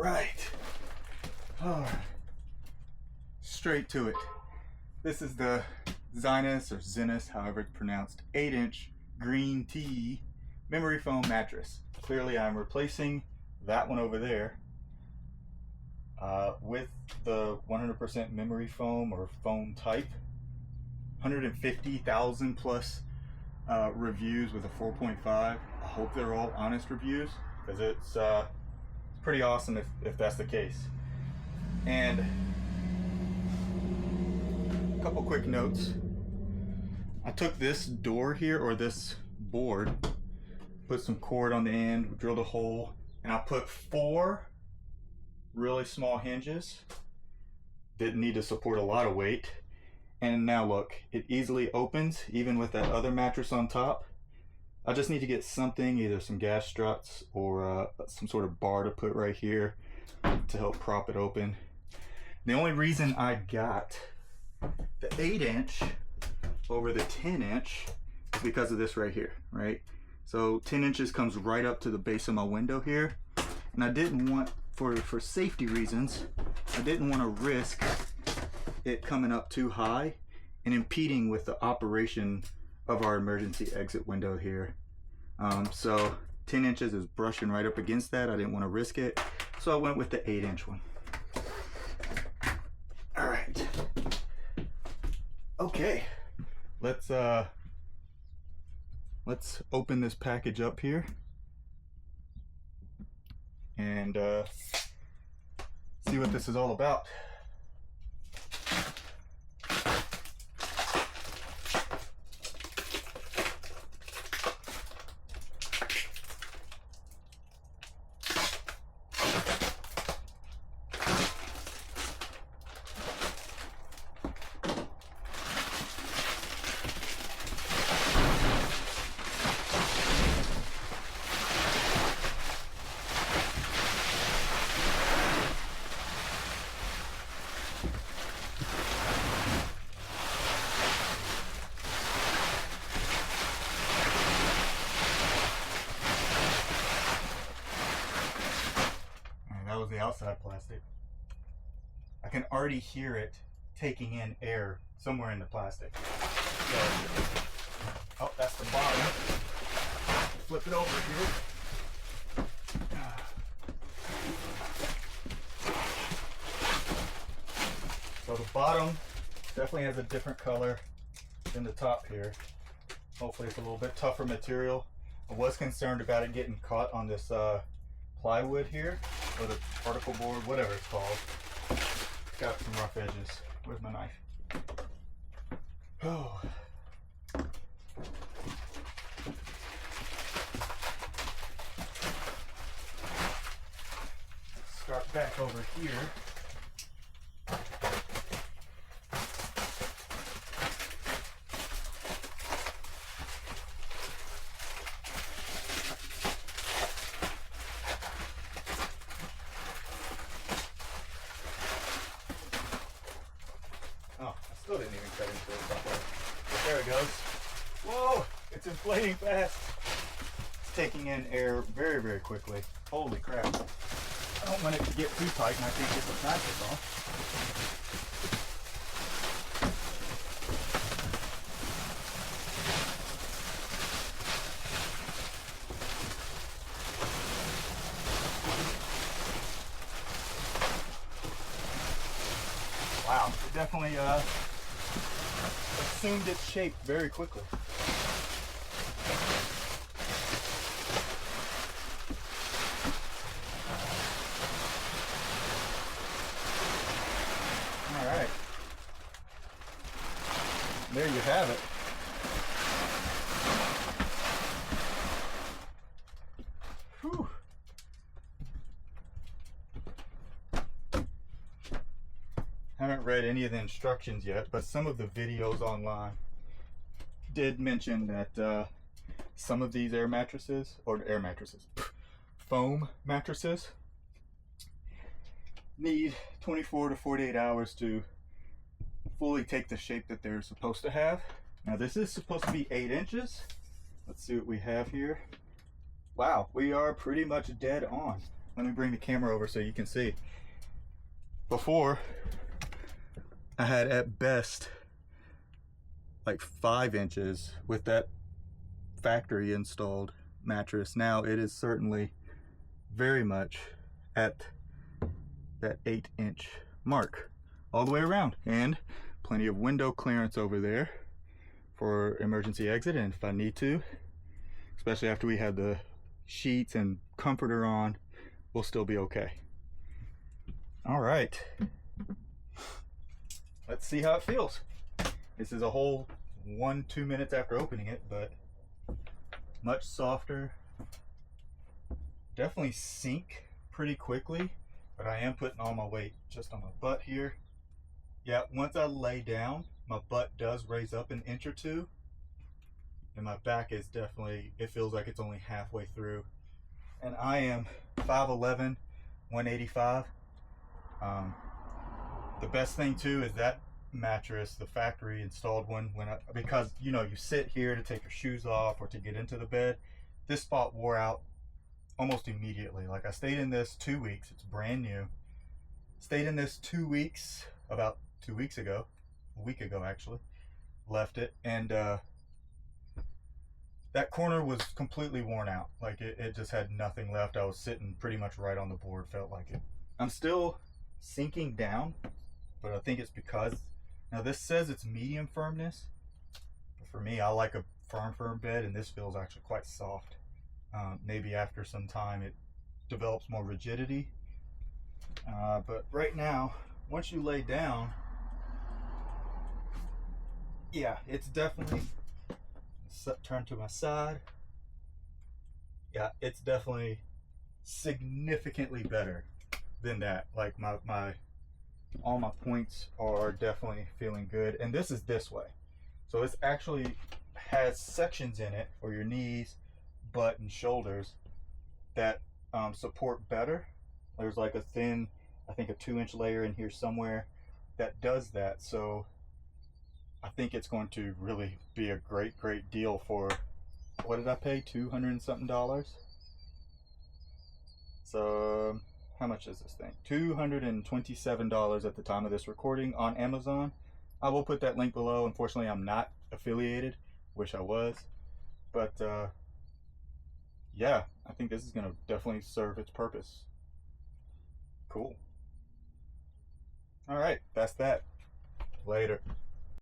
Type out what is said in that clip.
right. All right. Straight to it. This is the Zinus, however it's pronounced, 8-inch green tea memory foam mattress. Clearly I'm replacing that one over there with the 100% memory foam or foam type. 150,000 plus reviews with a 4.5. I hope they're all honest reviews, because it's pretty awesome if that's the case. And a couple quick notes. I took this door here, or this board, put some cord on the end, drilled a hole, and I put 4 really small hinges. Didn't need to support a lot of weight. And now look, it easily opens even with that other mattress on top. I just need to get something, either some gas struts or some sort of bar to put right here to help prop it open. The only reason I got the 8-inch over the 10-inch is because of this right here, right? So 10 inches comes right up to the base of my window here. And I didn't want, for safety reasons, I didn't want to risk it coming up too high and impeding with the operation of our emergency exit window here. So 10 inches is brushing right up against that. I didn't want to risk it, so I went with the 8-inch one. All right. Okay, let's open this package up here and see what this is all about. That was the outside plastic. I can already hear it taking in air somewhere in the plastic. So, oh, that's the bottom. Flip it over here. So the bottom definitely has a different color than the top here. Hopefully it's a little bit tougher material. I was concerned about it getting caught on this plywood here, or the particle board, whatever it's called. It's got some rough edges. Where's my knife? Oh. Start back over here. Oh, I still didn't even cut into it properly. But there it goes. Whoa, it's inflating fast. It's taking in air very, very quickly. Holy crap. I don't want it to get too tight and I can't get the plastic off. Wow, it definitely assumed its shape very quickly. All right, there you have it. Whew. Haven't read any of the instructions yet, but some of the videos online did mention that some of these foam mattresses need 24 to 48 hours to fully take the shape that they're supposed to have. Now this is supposed to be 8 inches. Let's see what we have here. Wow, we are pretty much dead on. Let me bring the camera over so you can see. Before, I had at best like 5 inches with that factory installed mattress. Now it is certainly very much at that 8-inch mark all the way around, and plenty of window clearance over there for emergency exit, and if I need to, especially after we had the sheets and comforter on, we'll still be okay. All right, let's see how it feels. This is a whole 1-2 minutes after opening it, but much softer. Definitely sink pretty quickly, but I am putting all my weight just on my butt here. Yeah, once I lay down, my butt does raise up an inch or two, and my back is definitely, it feels like it's only halfway through. And I am 5'11", 185. The best thing too is that mattress, the factory installed one, because you know, you sit here to take your shoes off or to get into the bed, this spot wore out almost immediately. Like, I stayed in this 2 weeks, it's brand new. Stayed in this 2 weeks, about 2 weeks ago, a week ago actually, left it, and that corner was completely worn out. Like, it just had nothing left. I was sitting pretty much right on the board, felt like it. I'm still sinking down, but I think it's because, now this says it's medium firmness, but for me, I like a firm bed, and this feels actually quite soft. Maybe after some time it develops more rigidity, but right now, once you lay down, yeah, it's definitely, turn to my side, yeah, it's definitely significantly better than that. Like, all my points are definitely feeling good, and this is this way, so it's actually has sections in it for your knees, butt, and shoulders that support better. There's like a thin, I think a 2-inch layer in here somewhere that does that, so I think it's going to really be a great deal for, what did I pay, $200 and something? So how much is this thing? $227 at the time of this recording on Amazon. I will put that link below. Unfortunately, I'm not affiliated. Wish I was. But yeah, I think this is going to definitely serve its purpose. Cool. All right, that's that. Later.